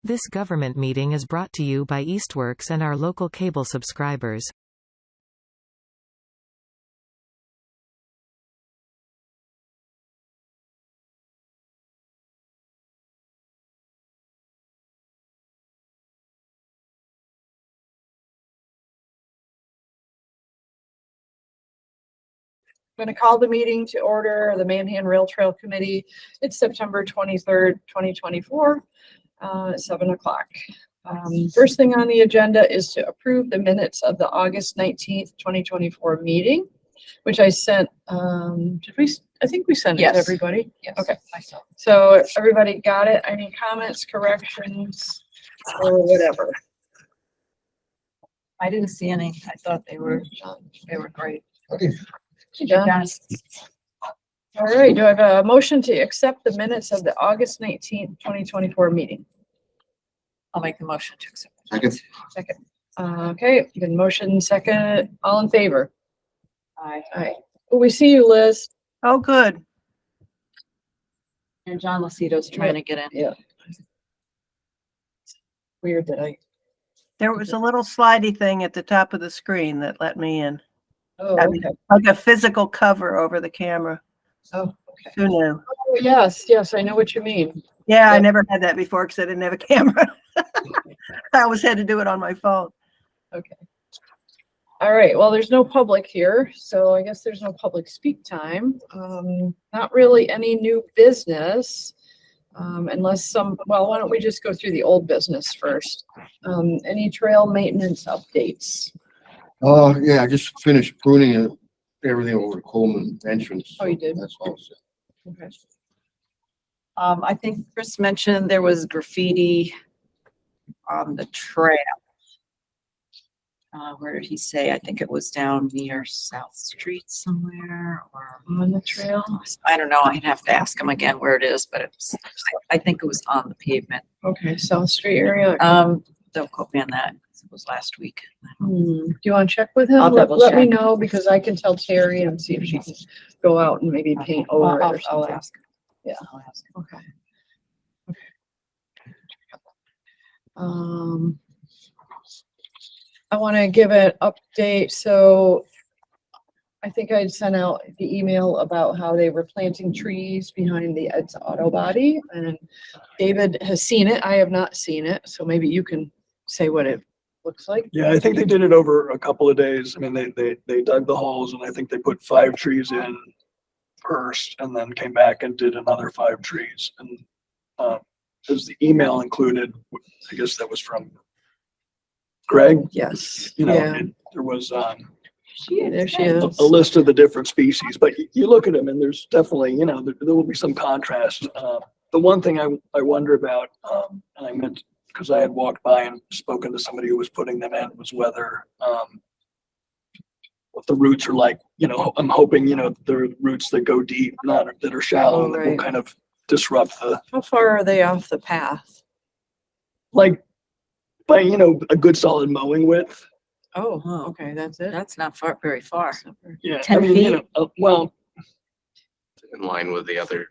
This government meeting is brought to you by Eastworks and our local cable subscribers. I'm going to call the meeting to order, the Manhan Rail Trail Committee. It's September 23rd, 2024, 7 o'clock. First thing on the agenda is to approve the minutes of the August 19th, 2024 meeting, which I sent, I think we sent it to everybody. Yes. Okay. So everybody got it? Any comments, corrections, or whatever? I didn't see any. I thought they were great. Okay. Yes. All right, do I have a motion to accept the minutes of the August 19th, 2024 meeting? I'll make the motion to accept. Second. Okay, good motion, second. All in favor? Aye. Aye. Oh, we see you, Liz. Oh, good. And John Lucido's trying to get in. Yeah. Weird that There was a little slidey thing at the top of the screen that let me in. Oh, I mean, okay. like a physical cover over the camera. Oh, okay. Who knew? Oh, yes, I know what you mean. Yeah, I Yep. never had that before because I didn't have a camera. I always had to do it on my phone. Okay. All right, well, there's no public here, so I guess there's no public speak time. Not really any new business. Unless well, why don't we just go through the old business first? Any trail maintenance updates? Yeah, I just finished pruning everything over the Coleman entrance. Oh, you did? That's all. Okay. I think Chris mentioned there was graffiti on the trail. Where did he say? I think it was down near South Street somewhere, or On the trail? I don't know. I'd have to ask him again where it is, but I think it was on the pavement. Okay, South Street area. Don't quote me on that. It was last week. Do you want to check with him? I'll double Let me check. know, because I can tell Terry and see if she can go out and maybe paint over it or I'll something. ask. Yeah. I'll ask him. Okay. I want to give an update. So I think I'd sent out the email about how they were planting trees behind the Ed's Auto Body, and David has seen it. I have not seen it. So maybe you can say what it looks like. Yeah, I think they did it over a couple of days. I mean, they dug the holes, and I think they put 5 trees in first and then came back and did another 5 trees. And as the email included, I guess that was from Greg. Yes. You know, Yeah. there was There she is. a list of the different species, but you look at them and there's definitely, you know, there will be some contrast. The one thing I wonder about, and I meant, because I had walked by and spoken to somebody who was putting them in, was whether what the roots are like. You know, I'm hoping, you know, the roots that go deep, not that are shallow, that will Right. kind of disrupt the, How far are they off the path? like, by, you know, a good solid mowing width. Oh, okay, that's it. That's not far, very far. Yeah, 10 I mean, you feet? know, well, In line with the other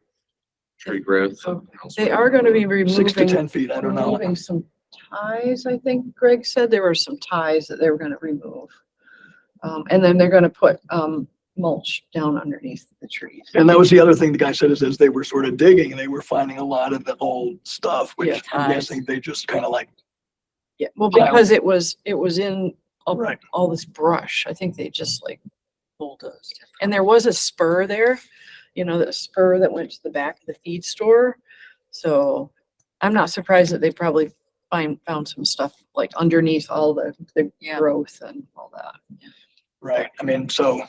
tree growth. So they are going to be 6 to 10 removing, feet, I don't know. removing some ties. I think Greg said there were some ties that they were going to remove. And then they're going to put mulch down underneath the trees. And that was the other thing the guy said, is as they were sort of digging, they were finding a lot of the old stuff, which Yeah, I'm ties. guessing they just kind of like, Yeah, well, Yeah. because it was in Right. all this brush. I think they just like Bulldozed. and there was a spur there, you know, the spur that went to the back of the feed store. So I'm not surprised that they probably found some stuff like underneath all the Yeah. growth and all that. right, I mean, so I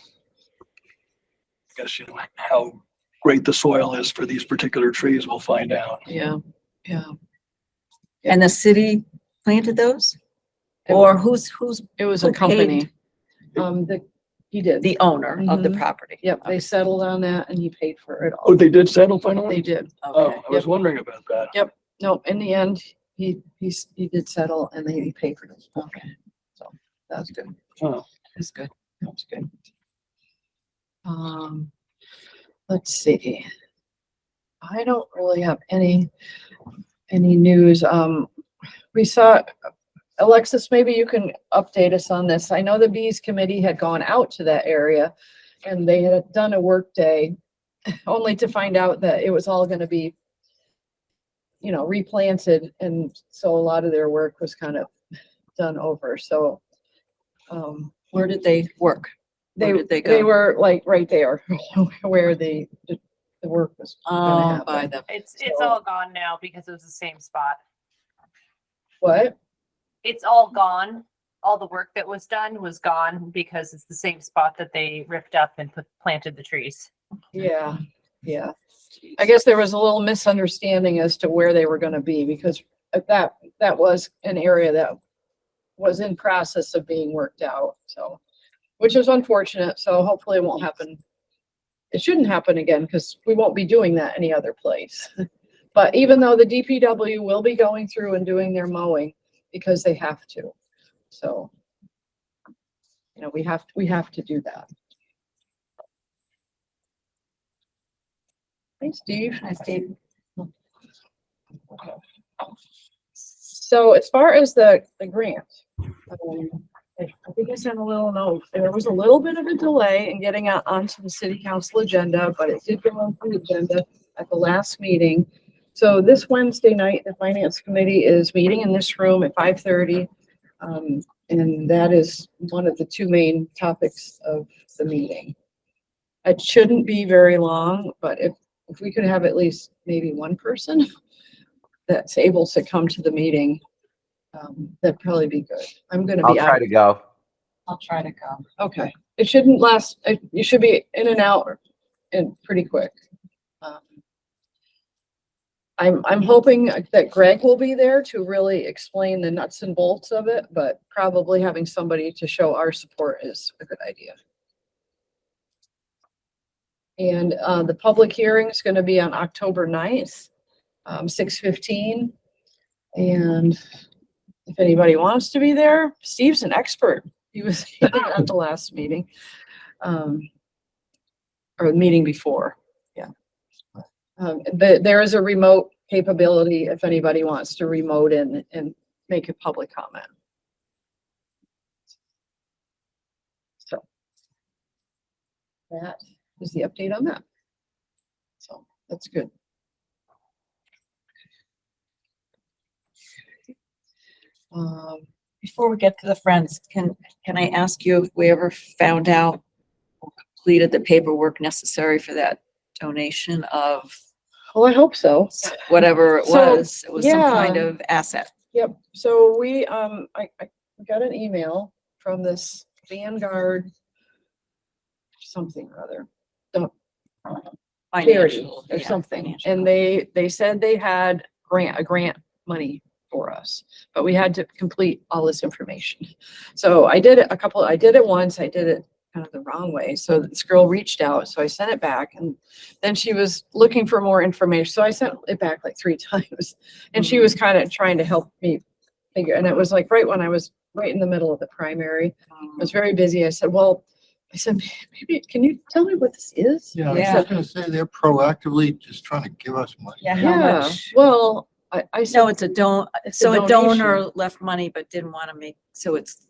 guess, you know, how great the soil is for these particular trees, we'll find out. Yeah, yeah. And the city planted those? It Or who's It was Who a company. He did. the owner of the Mhm. property? Yep, they settled on that and he paid for it Oh, all. they did settle finally? They did. Oh, Okay. I was wondering about that. No, in the end, he did settle and he paid for it. Okay. So that's good. Oh, That's good. That's good. Let's see. I don't really have any news. we saw, Alexis, maybe you can update us on this. I know the bees committee had gone out to that area and they had done a work day only to find out that it was all gonna be, you know, replanted. And so a lot of their work was kind of done over. So, Where did they work? they, Where did they they go? were like right there where the work was gonna Oh, by happen. the, It's So- all gone now because it was the same spot. What? It's all gone. All the work that was done was gone because it's the same spot that they ripped up and planted the trees. Yeah, yeah. I guess there was a little misunderstanding as to where they were gonna be, because that was an area that was in process of being worked out, so, which is unfortunate, so hopefully it won't happen. It shouldn't happen again, because we won't be doing that any other place. But even though the DPW will be going through and doing their mowing, because they have to, so. You know, we have to do that. Thanks, Steve. Hi, Steve. Okay. So as far as the grant, I think I sent a little note. There was a little bit of a delay in getting it onto the city council agenda, but it did go on the agenda at the last meeting. So this Wednesday night, the finance committee is meeting in this room at 5:30. And that is one of the two main topics of the meeting. It shouldn't be very long, but if we could have at least maybe one person that's able to come to the meeting, that'd probably be good. I'm gonna I'll be try out. to go. I'll try to go. Okay, it shouldn't last, you should be in and out and pretty quick. I'm hoping that Greg will be there to really explain the nuts and bolts of it, but probably having somebody to show our support is a good idea. And the public hearing is gonna be on October 9th, 6:15. And if anybody wants to be there, Steve's an expert. He was at the last meeting. Or the meeting before, yeah. There is a remote capability if anybody wants to remote in and make a public comment. So that is the update on that. So that's good. Before we get to the friends, can I ask you if we ever found out or completed the paperwork necessary for that donation of Well, I hope so. whatever it So, was? It was some kind yeah. of asset. Yep, so we, I got an email from this Vanguard something or other. Charity Financial, or yeah, something, financial. and they said they had a grant money for us, but we had to complete all this information. So I did it once, I did it kind of the wrong way, so this girl reached out, so I sent it back, and then she was looking for more information, so I sent it back like 3 times, and she was kind of trying to help me figure, and it was like right when I was right in the middle of the primary, I was very busy. I said, maybe, can you tell me what this is? Yeah, I was Yeah. just gonna say, they're proactively just trying to give us money. Yeah, how Yeah, much? well, I said. No, it's a It's so a donation. donor left money but didn't want to make, so it's,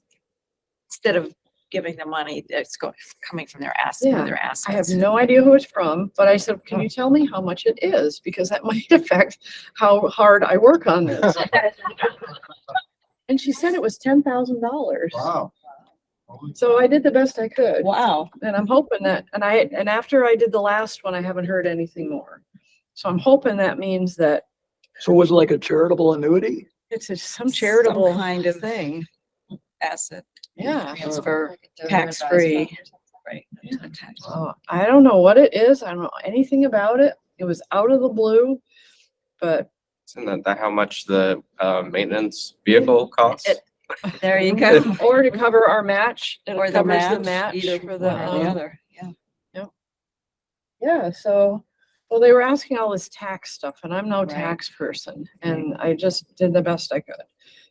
instead of giving the money, it's coming from their Yeah, their I have assets. no idea who it's from, but I said, can you tell me how much it is? Because that might affect how hard I work on this. And she said it was $10,000. Wow. Holy So I did the best I could. Wow. And I'm hoping that, and after I did the last one, I haven't heard anything more. So I'm hoping that means that So was it like a charitable annuity? it's some charitable kind of thing. asset Yeah. transfer, tax-free. Right. I don't know what it is. I don't know anything about it. It was out of the blue, but Isn't that how much the maintenance vehicle costs? There you go. or to cover our match, it Or the covers the match, match either for one the, or the other, yeah. yeah, so, well, they were asking all this tax stuff and I'm no Right. tax person and I just did the best I could.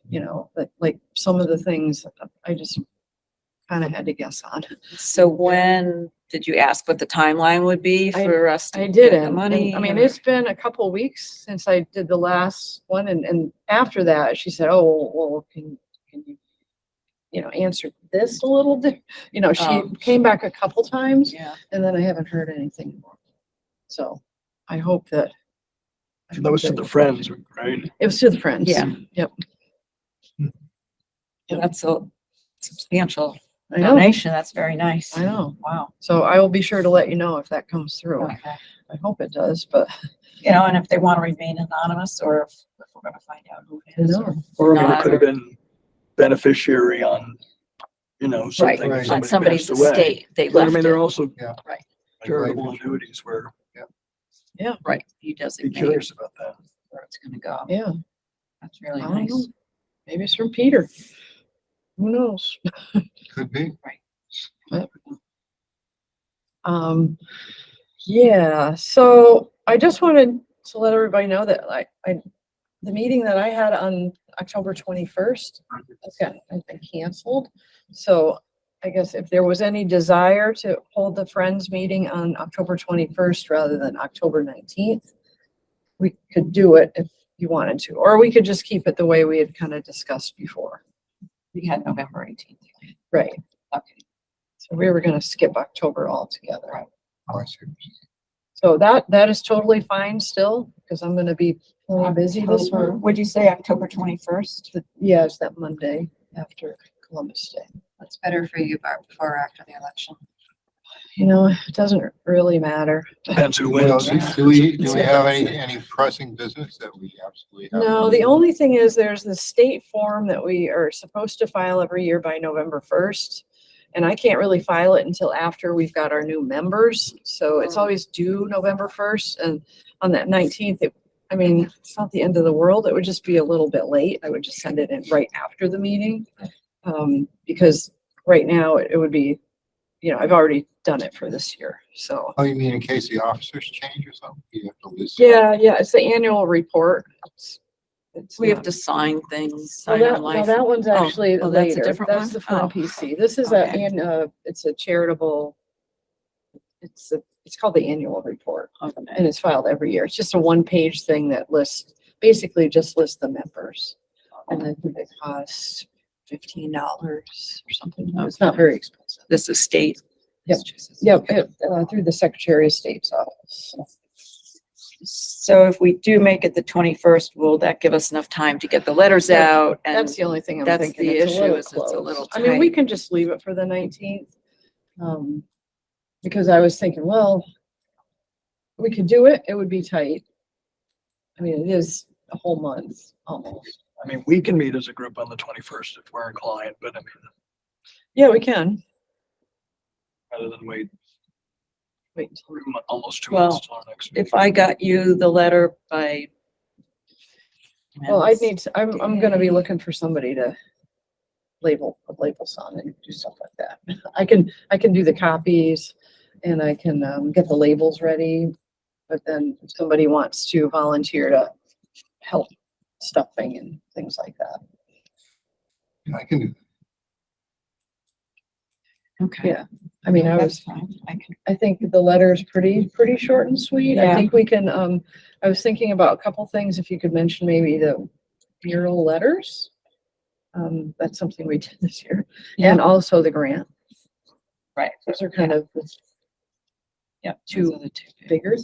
You know, but like some of the things I just kind of had to guess on. So when did you ask what the timeline would be for us to I get the didn't. money? I mean, or- it's been a couple weeks since I did the last one and after that, she said, oh, well, can you, answer this a little bit? She Oh. came back a couple times Yeah, and then I haven't heard anything more. So I hope that. So that was to the friends, right? It was to the friends. Yeah. Yep. that's a substantial I know, donation. That's very nice. I know. Wow. So I will be sure to let you know if that comes through. Okay. I hope it does, but And if they want to remain anonymous or if we're going to find out who it is. No. Or I mean, it Not- could have been beneficiary on, something. Right. if On somebody somebody's passed away. estate, they But I left mean, there are it. also Right. charitable annuities where Right. You be designate curious about that. where it's going to go. yeah, That's really I don't know. nice. Maybe it's from Peter. Who knows? Could be. Yeah, so I just wanted to let everybody know that the meeting that I had on October 21st, has been canceled. So I guess if there was any desire to hold the Friends meeting on October 21st rather than October 19th, we could do it if you wanted to, or we could just keep it the way we had kind of discussed before. We had November 18th. Right. Okay. So we were gonna skip October altogether. Oh, I see. So that is totally fine still, because I'm gonna be plenty busy this month. Would you say October 21st? Yeah, it's that Monday after Columbus Day. What's better for you, Barb, before or after the election? It doesn't really matter. Depends who Well, wins. do we have any pressing business that we absolutely have? No, the only thing is there's the state form that we are supposed to file every year by November 1st. And I can't really file it until after we've got our new members. So it's always due November 1st. And on that 19th, it's not the end of the world. It would just be a little bit late. I would just send it in right after the meeting. Because right now it would be, I've already done it for this year. So, Oh, you mean in case the officers change or something? You have to list. yeah, it's the annual report. We have not- to sign things, Well, sign that, our no, life. that one's actually oh, that's a later. different That's one? the Form Oh. PC. This is Okay. it's a charitable, it's called the annual report Okay. and it's filed every year. It's just a one-page thing that basically just lists the members. And I think it costs $15 or something. It's not very expensive. This is state. Yep. Yep, through the Secretary of State's office. So if we do make it the 21st, will that give us enough time to get the letters out? And That's the only thing I'm that's thinking. the It's a issue, little is it's a close. little I mean, we tight. can just leave it for the 19th. Because I was thinking, well, we could do it. It would be tight. I mean, it is a whole month almost. I mean, we can meet as a group on the 21st if we're inclined, but I mean, Yeah, we can. rather than wait Wait until almost 2 Well, months till our next meeting. If I got you the letter by. Well, I'm gonna be looking for somebody to put labels on and do stuff like that. I can do the copies and I can get the labels ready. But then if somebody wants to volunteer to help stuffing and things like that. I can do. Okay. Yeah. I mean, That's fine. I think the letter is pretty short and sweet. I Yeah. think we can, I was thinking about a couple things. If you could mention maybe the mural letters. That's something we did this year. And also the grant. Right. Those are kind of the Yeah. two those are the two. bigger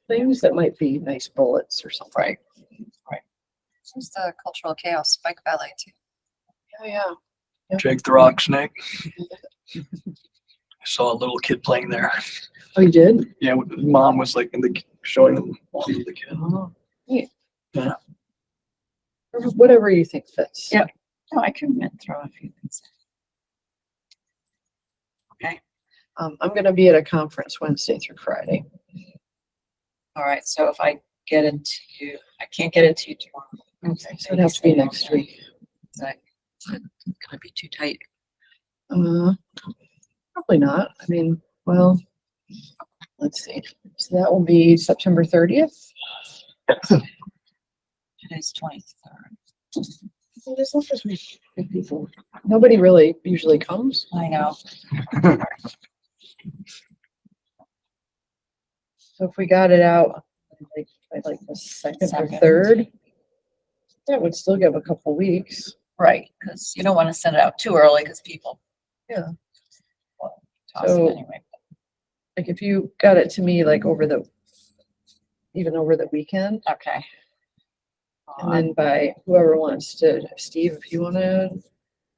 things that might be nice bullets or something. Right. There's the Cultural Chaos Spike Ballet too. Yeah. Jake the Rock Snake. I saw a little kid playing there. Oh, you did? Yeah, mom was like showing them the kid. Oh, neat. Yeah. Whatever you think fits. Yeah. No, I can throw a few things. Okay. I'm gonna be at a conference Wednesday through Friday. All right. So if I get it to you, I can't get it to you tomorrow. Okay, so it'd have to be next week. Is that gonna be too tight? Probably not. I mean, well, let's see. So that will be September 30th. Today's 23rd. Well, there's not just many people. Nobody really usually comes. I know. So if we got it out like by like the second or Second. third, that would still give a couple weeks. Right, because you don't want to send it out too early because people. Yeah. Well, toss it So- anyway. Like if you got it to me like even over the weekend, Okay. and then by whoever wants to, Steve, if you wanna.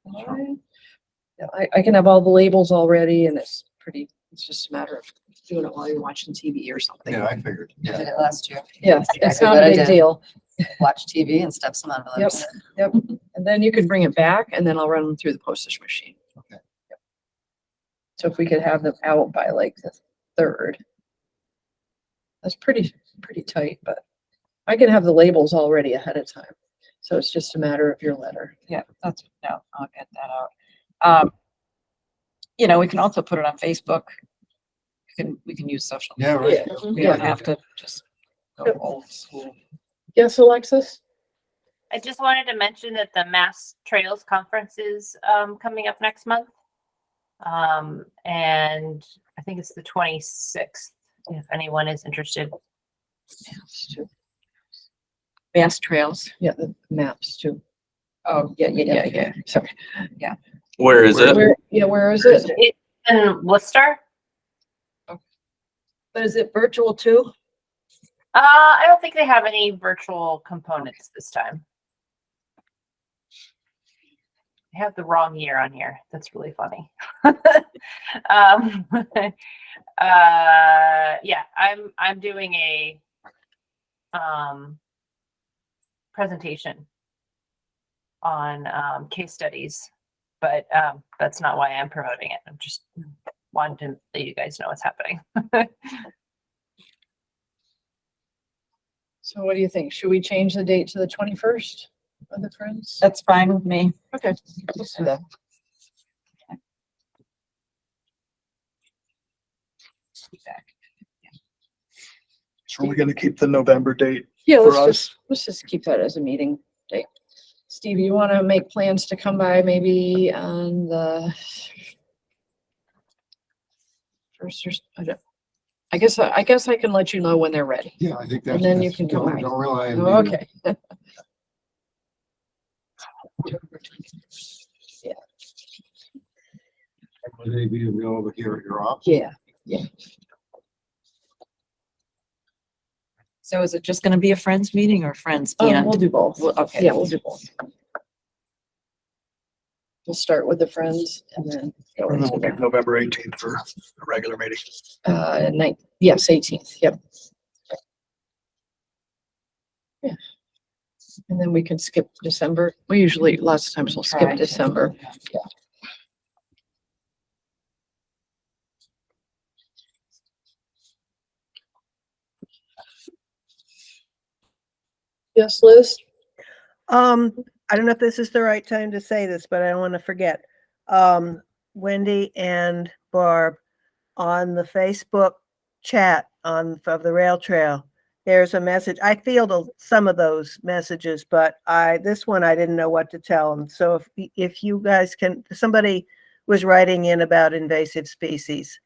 Yeah, I can have all the labels already and it's just a matter of doing it while you're watching TV or something. Yeah, I figured. I did Yeah. it last year. Yeah, That's it's exactly not what a I big did. deal. Watch TV and stuff some envelopes. Yep. And then you could bring it back and then I'll run them through the postage machine. Okay. Yep. So if we could have them out by like the third. That's pretty tight, but I can have the labels already ahead of time. So it's just a matter of your letter. Yeah, I'll get that out. We can also put it on Facebook. We can use social. Yeah, right. We don't have to just go Yep. old school. Yes, Alexis? I just wanted to mention that the Mass Trails Conference is coming up next month. And I think it's the 26th, if anyone is interested. Mass trails. Yeah, the maps too. Oh, yeah. Sorry. Where is it? Where is it? It's in Worcester. But is it virtual too? I don't think they have any virtual components this time. I have the wrong year on here. That's really funny. Yeah, I'm doing a presentation on case studies, but that's not why I'm promoting it. I'm just wanting to let you guys know what's happening. So what do you think? Should we change the date to the 21st of the Friends? That's fine with me. Okay, let's do that. So we're gonna keep the November date Yeah, for let's just keep that as a meeting date. Steve, you want to make plans to come by maybe on the first or, I guess I can let you know when they're ready. Yeah, I think that's. And then you can come don't- by. Don't rely on me. Okay. Would they be available here at your office? Yeah, So is it just gonna be a friends meeting or friends we'll and? do both. Okay. Yeah, we'll do both. We'll start with the Friends and then go And then into we'll make the, November 18th for a regular meeting. night, yes, 18th, yep. Yeah. And then we can skip December. We usually, lots of times we'll skip Right. December. Yeah. Yes, Liz? I don't know if this is the right time to say this, but I don't want to forget. Wendy and Barb, on the Facebook chat of the rail trail, there's a message. I fielded some of those messages, but this one I didn't know what to tell them. So if you guys can, somebody was writing in about invasive species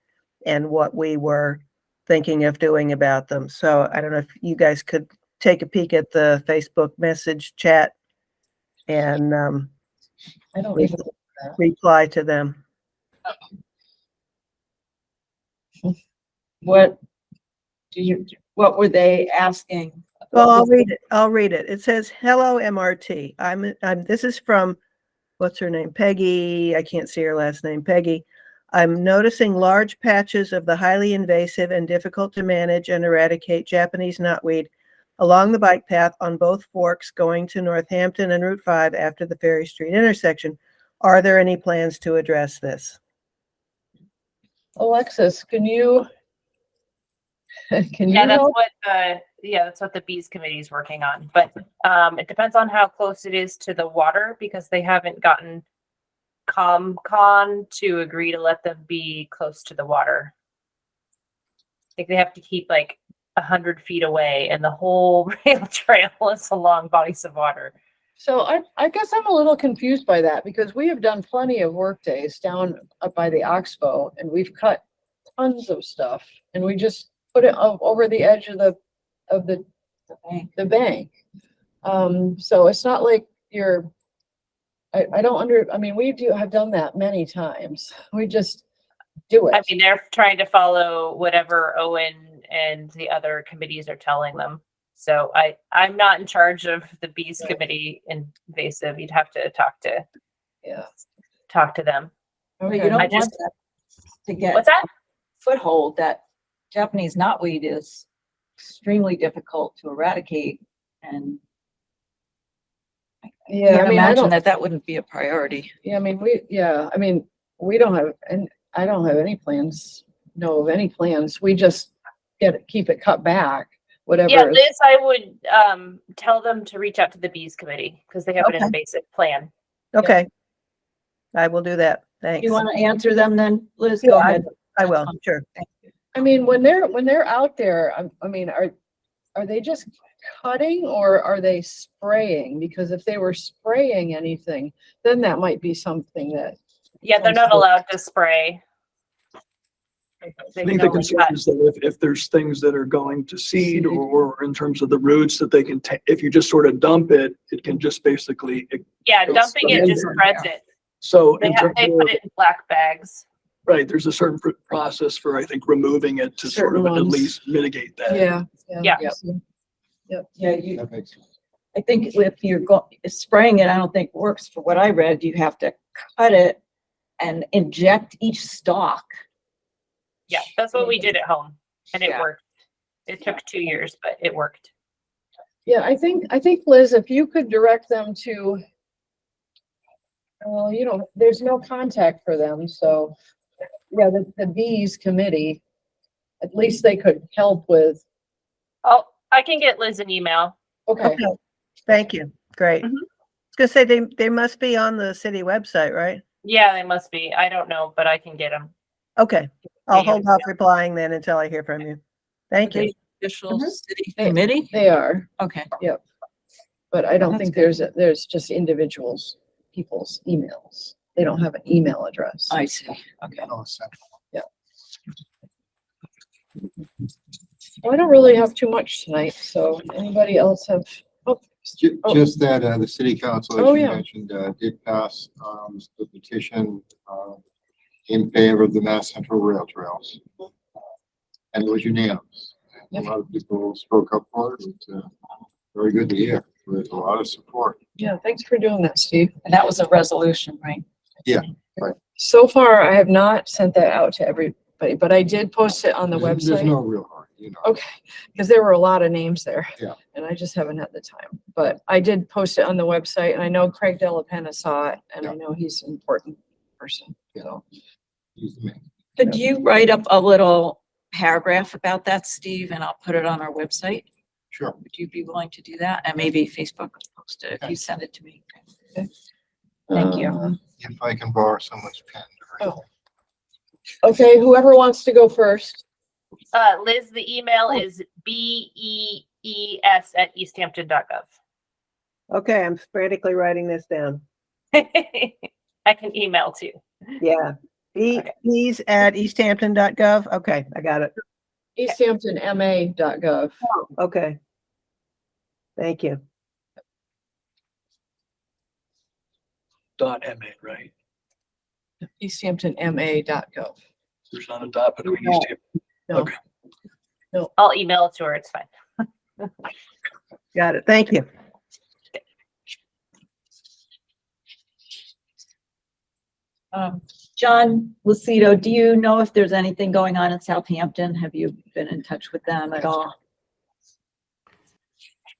and what we were thinking of doing about them. So I don't know if you guys could take a peek at the Facebook message chat and I don't even. reply to them. What were they asking? Well, I'll read it. I'll read it. It says, "Hello, MRT. This is from, what's her name? Peggy. I can't see her last name. Peggy. I'm noticing large patches of the highly invasive and difficult to manage and eradicate Japanese knotweed along the bike path on both forks going to Northampton and Route 5 after the Ferry Street intersection. Are there any plans to address this?" Alexis, can you Yeah, that's help? what the bees committee is working on. But it depends on how close it is to the water because they haven't gotten ComCon to agree to let them be close to the water. I think they have to keep like 100 feet away, and the whole rail trail is along bodies of water. So I guess I'm a little confused by that because we have done plenty of work days down up by the Oxbow and we've cut tons of stuff and we just put it over the edge of the bank. the bank. So it's not like you're, I don't I mean, we have done that many times. We just do it. I mean, they're trying to follow whatever Owen and the other committees are telling them. So I'm not in charge of the bees committee invasive. You'd have to talk to them. But Okay. you don't I want just- that to get What's that? foothold. That Japanese knotweed is extremely difficult to eradicate, and Yeah, can't I mean, I imagine don't, that wouldn't be a priority. yeah, I mean, we don't have, and I don't have any plans, know of any plans. We just keep it cut back, whatever. Yeah, Liz, I would tell them to reach out to the bees committee because they have an Okay. invasive plan. Okay. I will do that. Thanks. You want to answer them then, Liz? Yeah, Go ahead. I will, sure. I mean, when they're out there, I mean, are they just cutting or are they spraying? Because if they were spraying anything, then that might be something that. Yeah, they're not allowed to spray. I They think can the only concern cut. is that if there's things that are going to seed or in terms of the roots that they can take, if you just sort of dump it, it can just basically, Yeah, It's dumping it just sprayed. spreads it. so They in have, terms they of, put it in black bags. right, there's a certain process for, I think, removing it to sort of Certain at ones. least mitigate that. Yeah. Yeah. Yeah, you, That makes sense. I think if you're spraying it, I don't think works. For what I read, you have to cut it and inject each stalk. Yeah, that's what we did at home and it Yeah. worked. It took 2 years, but it worked. Yeah, I think Liz, if you could direct them to, well, there's no contact for them, so, yeah, the bees committee, at least they could help with, I can get Liz an email. okay, Okay. Thank you. Great. Mhm. I was gonna say they must be on the city website, right? Yeah, they must be. I don't know, but I can get them. Okay. I'll Yeah. hold off replying then until I hear from you. Thank you. Official Mhm. city They- committee? they are, Okay. but I don't That's think good. there's just people's emails. They don't have an email address. I see. Okay. No, it's central. Well, I don't really have too much tonight, so anybody else have, oh, Oh. Just that, the city council, Oh, as you yeah. mentioned, did pass, the petition, in favor of the Mass Central Rail Trails. And it was unanimous. And a lot of people spoke up for it. It's, very good to hear. There's a lot of support. yeah, thanks for doing that, Steve. And that was a resolution, right? So far, I have not sent that out to everybody, but I did post it on the There's website. no real hurry, you know. Okay, because there were a lot of names there. Yeah. And I just haven't had the time, but I did post it on the website and I know Craig Delapenna saw it and I Yeah. know he's an important person, so. He's the man. Could you write up a little paragraph about that, Steve, and I'll put it on our website? Sure. Would you be willing to do that? And maybe Facebook will post it if you send it to me. Thank you. If I can borrow someone's pen. Oh. Okay, whoever wants to go first. Liz, the email is bees@easthampton.gov. Okay, I'm frantically writing this down. I can email too. Yeah. Okay. Bees@easthampton.gov. Okay, I got it. Easthamptonma.gov. Okay. Thank you. .ma, right? Easthamptonma.gov. There's not a dot between these two. No. Okay. I'll email it to her. It's fine. Got it. Thank you. John Lucido, do you know if there's anything going on in Southampton? Have you been in touch with them at all?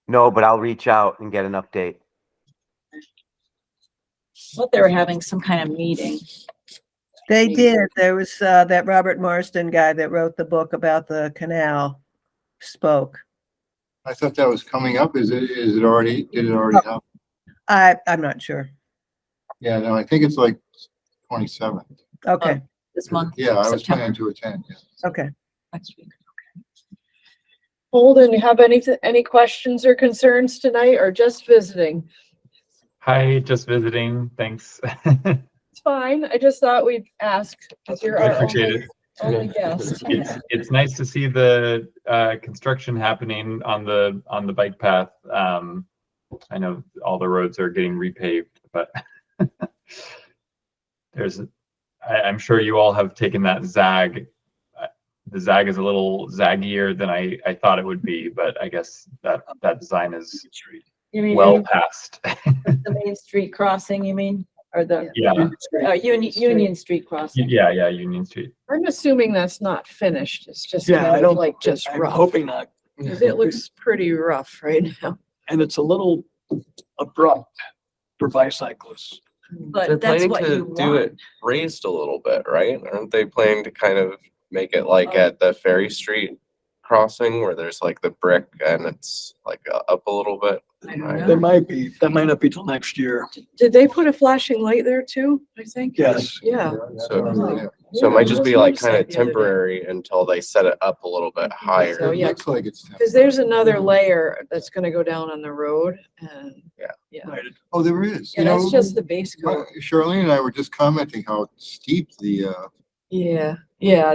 No, but I'll reach out and get an update. Thought they were having some kind of meeting. They did. There was that Robert Marston guy that wrote the book about the canal spoke. I thought that was coming up. Is it already, did it already happen? I'm not sure. Yeah, no, I think it's like 27th. Okay, This month? Yeah, I was September, planning to attend, yeah. okay. next week. Holden, you have any questions or concerns tonight or just visiting? Hi, just visiting. Thanks. It's fine. I just thought we'd ask because you're I our appreciate only it. only guessed. It's nice to see the construction happening on the bike path. I know all the roads are getting repaved, but I'm sure you all have taken that zag. The zag is a little zaggier than I thought it would be, but I guess that design is You mean well past. the Main Street crossing, you mean? Or the Yeah, Union Street crossing? yeah, Union Street. I'm assuming that's not finished. It's just Yeah, kind I of don't, like just I'm rough. hoping not. 'Cause it looks pretty rough right now. And it's a little abrupt for bicyclists. But They're that's planning what to you do want. it raised a little bit, right? Aren't they planning to kind of make it like at the Ferry Street crossing where there's like the brick and it's like up a little bit? I don't know. There might be, that might not be till next year. Did they put a flashing light there too, I think? Yes. Yeah. So it might just be like kind of temporary. temporary until they set it up a little bit higher. So, yeah. Looks like it's. Because there's another layer that's gonna go down on the road and. Yeah. Right. Oh, there is. Yeah, You that's know, just the base coat. Charlene and I were just commenting how steep the, Yeah,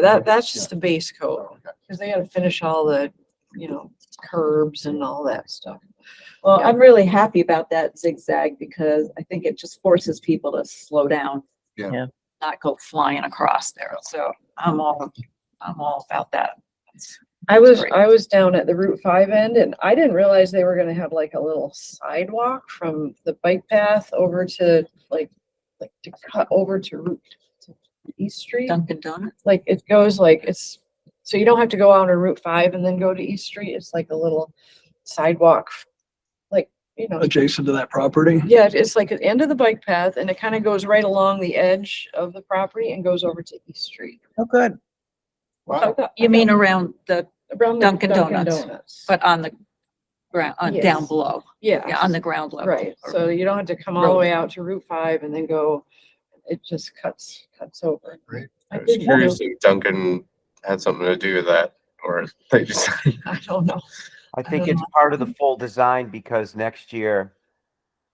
that's just the base coat. Cause they gotta finish all the, curbs and all that stuff. Well, Yeah. I'm really happy about that zigzag because I think it just forces people to slow down. Yeah. Yeah. Not go flying across there. So I'm all about that. I was great. down at the Route 5 end and I didn't realize they were gonna have like a little sidewalk from the bike path over to like to cut over to East Street. Dunkin' Donuts. Like it goes like so you don't have to go out on Route 5 and then go to East Street. It's like a little sidewalk, like, Adjacent to that property. yeah, it's like at the end of the bike path and it kind of goes right along the edge of the property and goes over to East Street. Oh, good. wow. You mean around the, Around the Dunkin' Donuts. but on the ground, down Yes. below? Yeah. Yeah, on the ground level. Right, so you don't have to come all the way out to Route 5 and then go, it just cuts over. Great. I I was did curious if Duncan had something to do with that or they just. I don't know. I think it's part of the full design because next year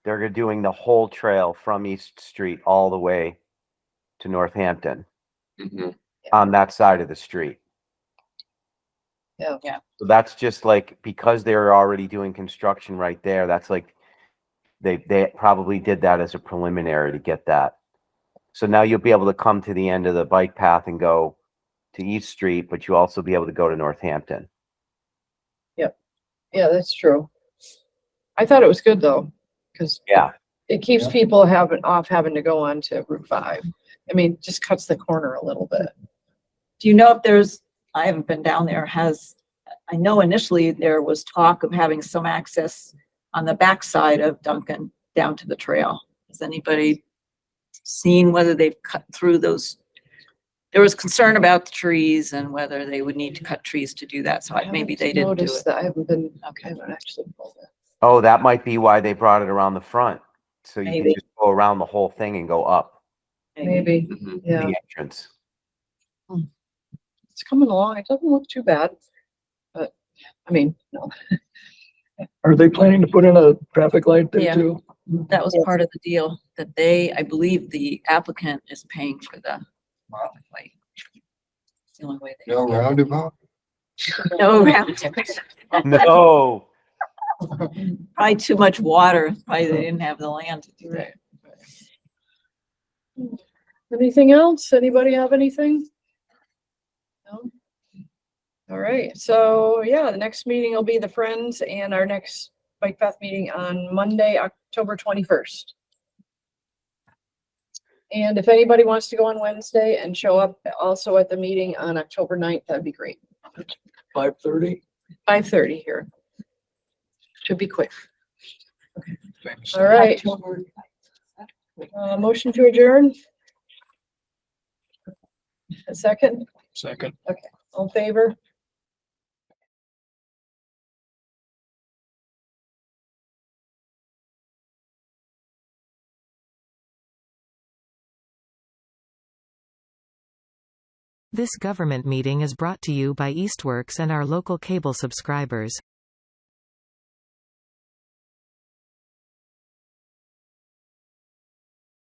they're doing the whole trail from East Street all the way to Northampton Mhm. on that side of the street. Yeah. Yeah. So that's just like, because they're already doing construction right there, that's like, they probably did that as a preliminary to get that. So now you'll be able to come to the end of the bike path and go to East Street, but you also be able to go to Northampton. Yeah, that's true. I thought it was good though, because Yeah. it keeps people having to go on to Route 5. I mean, just cuts the corner a little bit. Do you know if I haven't been down there, I know initially there was talk of having some access on the backside of Duncan down to the trail. Has anybody seen whether they've cut through those? There was concern about the trees and whether they would need to cut trees to do that, so maybe they didn't do Noticed it. that. I Okay. haven't actually pulled it. Oh, that might be why they brought it around the front. So you Maybe. can just go around the whole thing and go up Maybe, Mhm. yeah. the entrance. It's coming along. It doesn't look too bad. But, I mean, no. Are they planning to put in a traffic light there Yeah. too? That was part of the deal, that I believe the applicant is paying for the light. It's the only way they. No roundabout? No round. No. Probably too much water. Probably they didn't have the land to do that. Anything else? Anybody have anything? No? All right, so yeah, the next meeting will be the Friends and our next bike path meeting on Monday, October 21st. And if anybody wants to go on Wednesday and show up also at the meeting on October 9th, that'd be great. 5:30? 5:30 here. Should be quick. Thanks. All right. Motion to adjourn? A second? Second. All in favor? This government meeting is brought to you by Eastworks and our local cable subscribers.